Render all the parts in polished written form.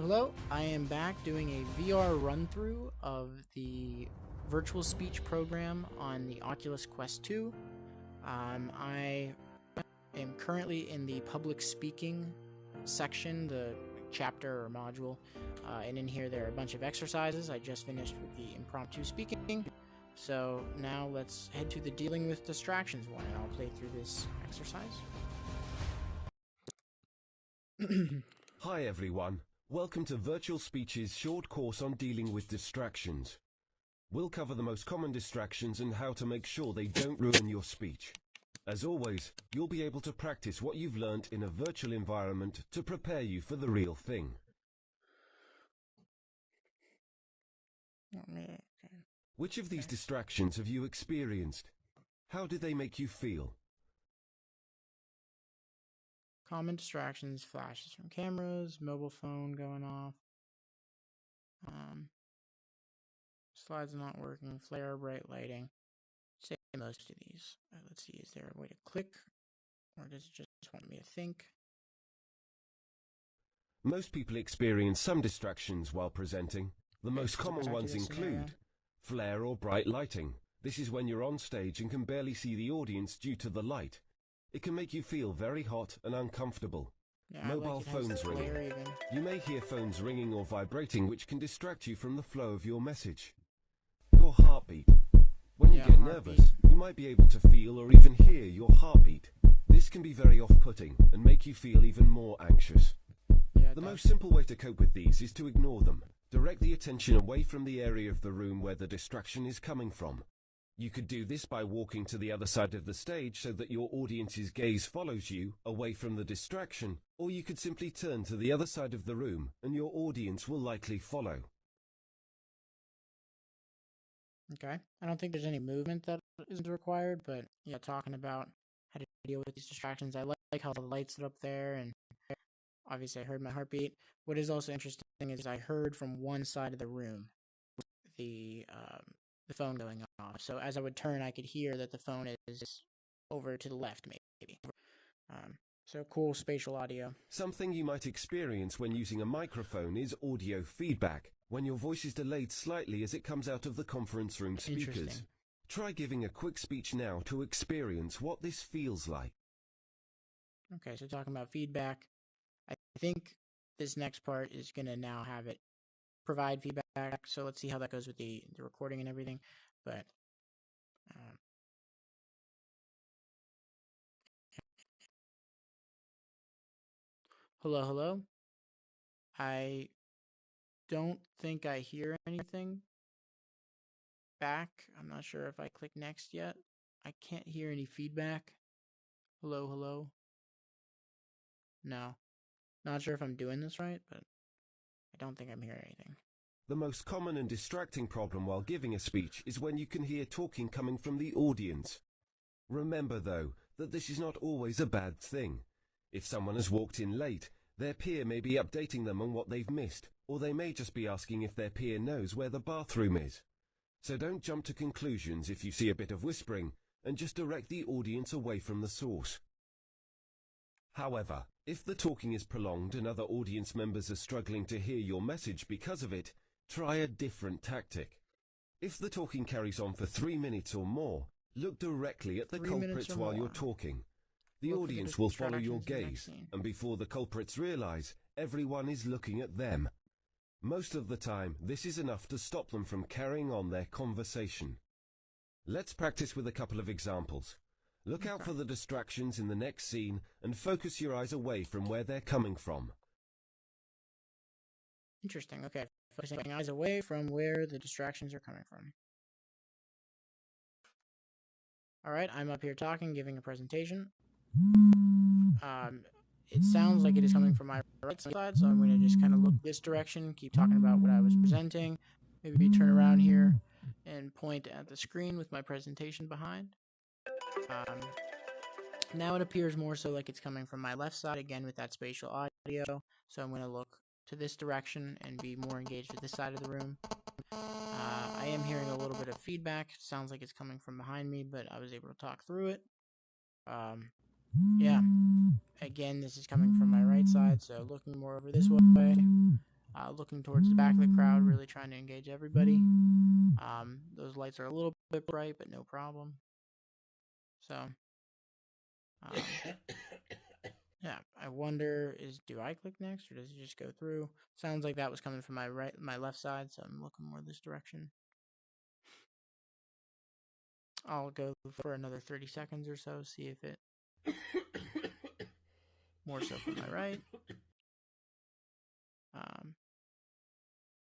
Hello, I am back doing a VR run-through of the VirtualSpeech program on the Oculus Quest 2. I am currently in the public speaking section, the chapter or module, and in here there are a bunch of exercises. I just finished with the impromptu speaking, so now let's head to the dealing with distractions one, and I'll play through this exercise. Hi everyone, welcome to VirtualSpeech's short course on dealing with distractions. We'll cover the most common distractions and how to make sure they don't ruin your speech. As always, you'll be able to practice what you've learned in a virtual environment to prepare you for the real thing. Which of these distractions have you experienced? How did they make you feel? Common distractions: flashes from cameras, mobile phone going off, slides not working, flare, bright lighting. Say most of these. Let's see, is there a way to click, or does it just want me to think? Most people experience some distractions while presenting. The most common ones include flare or bright lighting. This is when you're on stage and can barely see the audience due to the light. It can make you feel very hot and uncomfortable. Mobile phones ringing. You may hear phones ringing or vibrating, which can distract you from the flow of your message. Your heartbeat. When you get nervous, you might be able to feel or even hear your heartbeat. This can be very off-putting and make you feel even more anxious. The most simple way to cope with these is to ignore them. Direct the attention away from the area of the room where the distraction is coming from. You could do this by walking to the other side of the stage so that your audience's gaze follows you away from the distraction, or you could simply turn to the other side of the room and your audience will likely follow. Okay, I don't think there's any movement that is required, but yeah, talking about how to deal with these distractions. I like how the lights are up there, and obviously I heard my heartbeat. What is also interesting is I heard from one side of the room the phone going off. So as I would turn, I could hear that the phone is over to the left, maybe. So cool spatial audio. Something you might experience when using a microphone is audio feedback, when your voice is delayed slightly as it comes out of the conference room speakers. Try giving a quick speech now to experience what this feels like. Okay, so talking about feedback, I think this next part is going to now have it provide feedback, so let's see how that goes with the recording and everything. But hello. I don't think I hear anything back. I'm not sure if I click next yet. I can't hear any feedback. Hello. No. Not sure if I'm doing this right, but I don't think I'm hearing anything. The most common and distracting problem while giving a speech is when you can hear talking coming from the audience. Remember, though, that this is not always a bad thing. If someone has walked in late, their peer may be updating them on what they've missed, or they may just be asking if their peer knows where the bathroom is. So don't jump to conclusions if you see a bit of whispering, and just direct the audience away from the source. However, if the talking is prolonged and other audience members are struggling to hear your message because of it, try a different tactic. If the talking carries on for 3 minutes or more, look directly at the culprits while you're talking. The audience will follow your gaze, and before the culprits realize, everyone is looking at them. Most of the time, this is enough to stop them from carrying on their conversation. Let's practice with a couple of examples. Look out for the distractions in the next scene and focus your eyes away from where they're coming from. Interesting, okay. Focusing eyes away from where the distractions are coming from. Alright, I'm up here talking, giving a presentation. It sounds like it is coming from my right side, so I'm going to just kind of look this direction, keep talking about what I was presenting, maybe turn around here and point at the screen with my presentation behind. Now it appears more so like it's coming from my left side, again with that spatial audio, so I'm going to look to this direction and be more engaged with this side of the room. I am hearing a little bit of feedback. It sounds like it's coming from behind me, but I was able to talk through it. Yeah, again, this is coming from my right side, so looking more over this way. looking towards the back of the crowd, really trying to engage everybody. Those lights are a little bit bright, but no problem. So, yeah, I wonder, do I click next, or does it just go through? Sounds like that was coming from my left side, so I'm looking more this direction. I'll go for another 30 seconds or so, see if it more so from my right.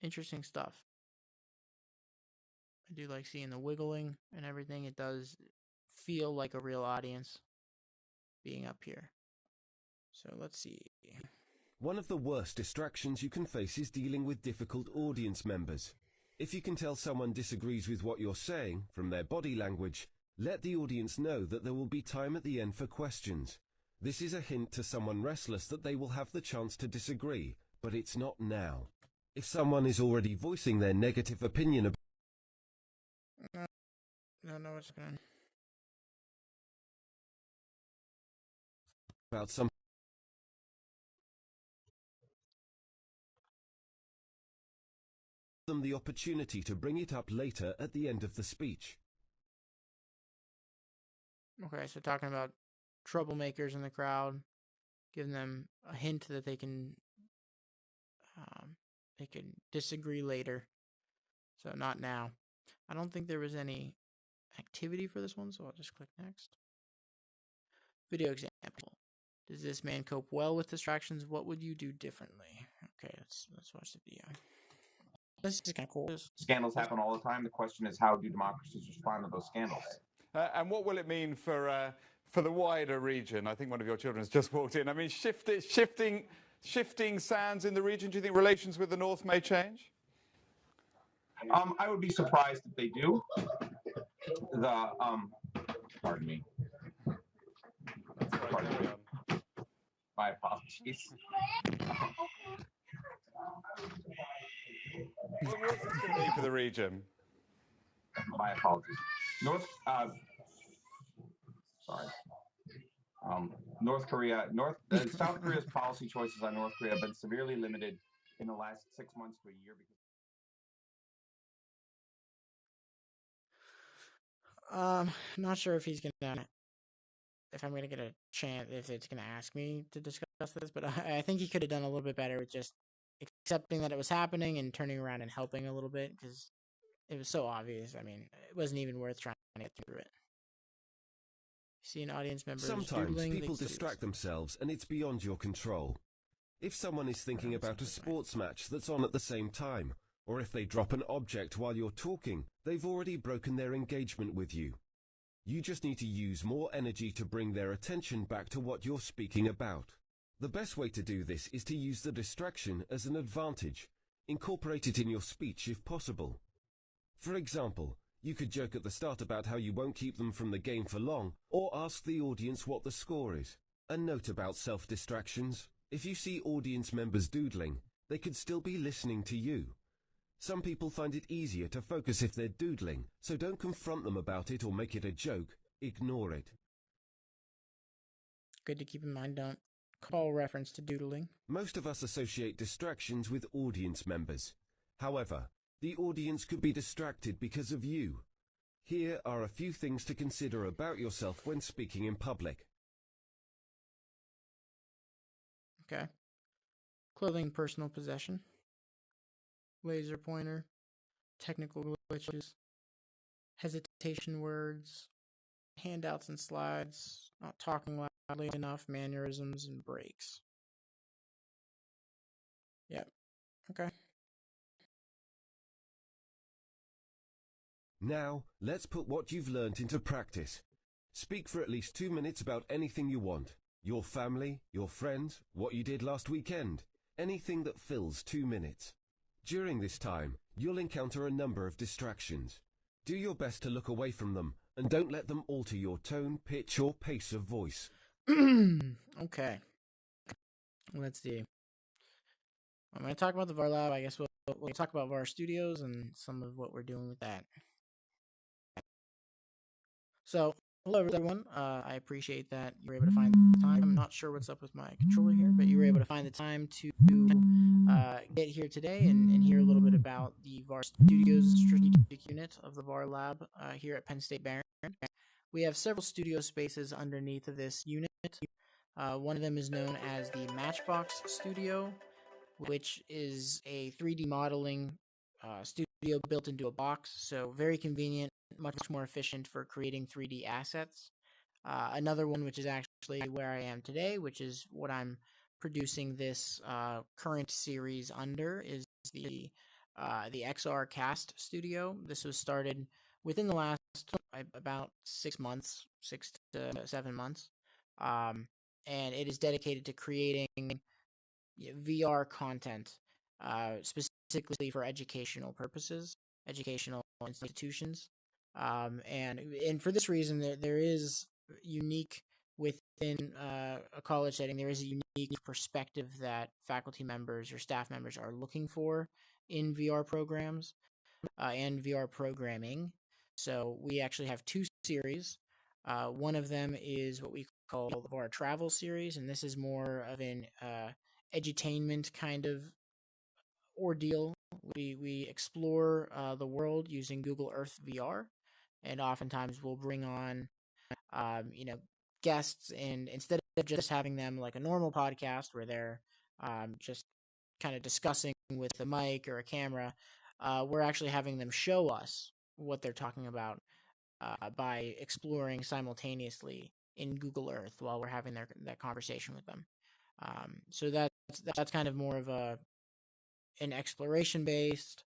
Interesting stuff. I do like seeing the wiggling and everything. It does feel like a real audience being up here. So let's see. One of the worst distractions you can face is dealing with difficult audience members. If you can tell someone disagrees with what you're saying from their body language, let the audience know that there will be time at the end for questions. This is a hint to someone restless that they will have the chance to disagree, but it's not now. If someone is already voicing their negative opinion No, it's going. about some them the opportunity to bring it up later at the end of the speech. Okay, so talking about troublemakers in the crowd, giving them a hint that they can disagree later. So not now. I don't think there was any activity for this one, so I'll just click next. Video example. Does this man cope well with distractions? What would you do differently? Okay, let's watch the video. This is kind of cool. Scandals happen all the time. The question is, how do democracies respond to those scandals? And what will it mean for the wider region? I think one of your children has just walked in. I mean, shifting sands in the region. Do you think relations with the North may change? I would be surprised if they do. Pardon me. Pardon me. My apologies. What's this going to mean for the region? My apologies. South Korea's policy choices on North Korea have been severely limited in the last 6 months to a year. Not sure if I'm gonna get a chance, if it's gonna ask me to discuss this, but I think he could have done a little bit better with just accepting that it was happening and turning around and helping a little bit, because it was so obvious. I mean, it wasn't even worth trying to get through it. See an audience member Sometimes people distract themselves and it's beyond your control. If someone is thinking about a sports match that's on at the same time, or if they drop an object while you're talking, they've already broken their engagement with you. You just need to use more energy to bring their attention back to what you're speaking about. The best way to do this is to use the distraction as an advantage. Incorporate it in your speech if possible. For example, you could joke at the start about how you won't keep them from the game for long, or ask the audience what the score is. A note about self-distractions: if you see audience members doodling, they could still be listening to you. Some people find it easier to focus if they're doodling, so don't confront them about it or make it a joke. Ignore it. Good to keep in mind, don't call reference to doodling. Most of us associate distractions with audience members. However, the audience could be distracted because of you. Here are a few things to consider about yourself when speaking in public. Okay. Clothing, personal possession. Laser pointer. Technical glitches. Hesitation words. Handouts and slides. Not talking loudly enough. Mannerisms and breaks. Yep. Okay. Now, let's put what you've learned into practice. Speak for at least 2 minutes about anything you want. Your family, your friends, what you did last weekend. Anything that fills 2 minutes. During this time, you'll encounter a number of distractions. Do your best to look away from them, and don't let them alter your tone, pitch, or pace of voice. Okay. Let's see. I'm going to talk about the VAR Lab. I guess we'll talk about VAR Studios and some of what we're doing with that. So, Hello, everyone. I appreciate that you were able to find the time. I'm not sure what's up with my controller here, but you were able to find the time to get here today and hear a little bit about the VAR Studios strategic unit of the VAR lab here at Penn State Behrend. We have several studio spaces underneath of this unit. One of them is known as the Matchbox Studio, which is a 3D modeling studio built into a box, so very convenient, much more efficient for creating 3D assets. Another one, which is actually where I am today, which is what I'm producing this current series under, is the XRcast Studio. This was started within the last about 6 months, 6 to 7 months, and it is dedicated to creating VR content, specifically for educational purposes, educational institutions. And for this reason, there is unique within a college setting. There is a unique perspective that faculty members or staff members are looking for in VR programs and VR programming. So we actually have 2 series. One of them is what we call the VR Travel series, and this is more of an edutainment kind of ordeal. We explore the world using Google Earth VR, and oftentimes we'll bring on guests, and instead of just having them like a normal podcast where they're just kind of discussing with a mic or a camera, we're actually having them show us what they're talking about by exploring simultaneously in Google Earth while we're having that conversation with them. So that's kind of more of an exploration based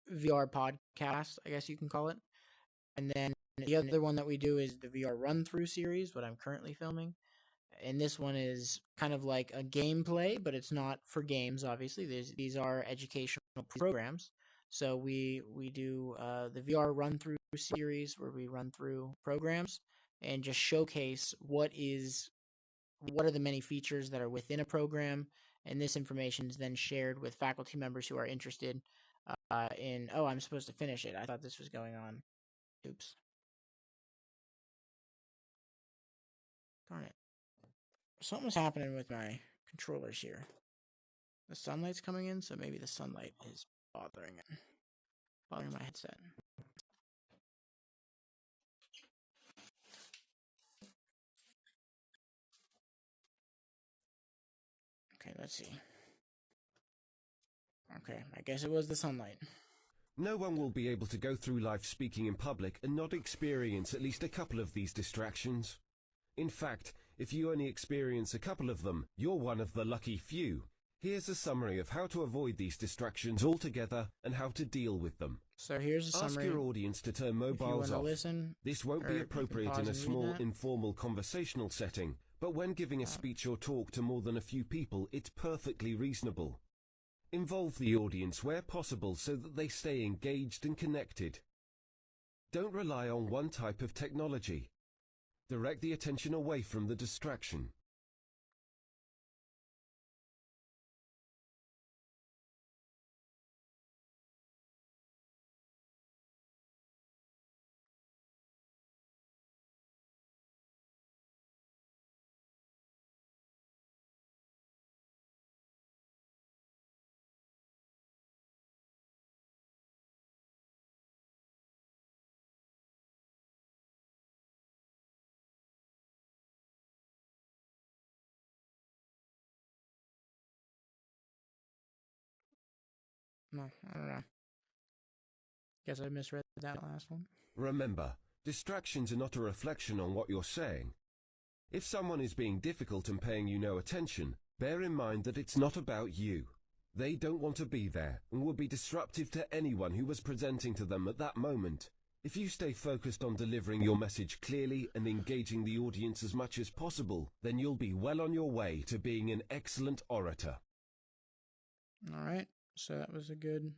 VR podcast, I guess you can call it. And then the other one that we do is the VR run through series, what I'm currently filming. And this one is kind of like a gameplay, but it's not for games, obviously. These are educational programs. So we do the VR run through series where we run through programs and just showcase what are the many features that are within a program, and this information is then shared with faculty members who are interested in, oh, I'm supposed to finish it. I thought this was going on. Oops. Darn it. Something's happening with my controllers here. The sunlight's coming in, so maybe the sunlight is bothering my headset. Okay, let's see. Okay, I guess it was the sunlight. No one will be able to go through life speaking in public and not experience at least a couple of these distractions. In fact, if you only experience a couple of them, you're one of the lucky few. Here's a summary of how to avoid these distractions altogether and how to deal with them. So here's a summary. Ask your audience to turn mobiles off. This won't be appropriate in a small, informal conversational setting, but when giving a speech or talk to more than a few people, it's perfectly reasonable. Involve the audience where possible so that they stay engaged and connected. Don't rely on one type of technology. Direct the attention away from the distraction. No, I don't know. Guess I misread that last one. Remember, distractions are not a reflection on what you're saying. If someone is being difficult and paying you no attention, bear in mind that it's not about you. They don't want to be there and would be disruptive to anyone who was presenting to them at that moment. If you stay focused on delivering your message clearly and engaging the audience as much as possible, then you'll be well on your way to being an excellent orator. All right, so that was a good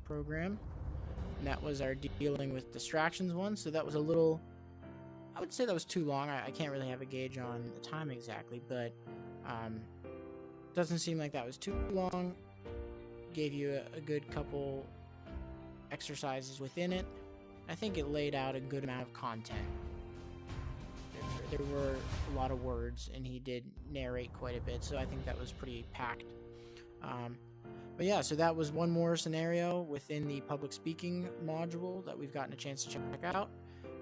program. And that was our dealing with distractions one. So that was a little, I would say that was too long. I can't really have a gauge on the time exactly, but doesn't seem like that was too long. Gave you a good couple exercises within it. I think it laid out a good amount of content. There were a lot of words, and he did narrate quite a bit, so I think that was pretty packed. But yeah, so that was one more scenario within the public speaking module that we've gotten a chance to check out.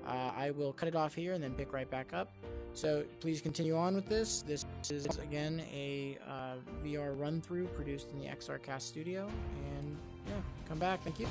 I will cut it off here and then pick right back up. So please continue on with this. This is, again, a VR run-through produced in the XRcast Studio. And yeah, come back. Thank you.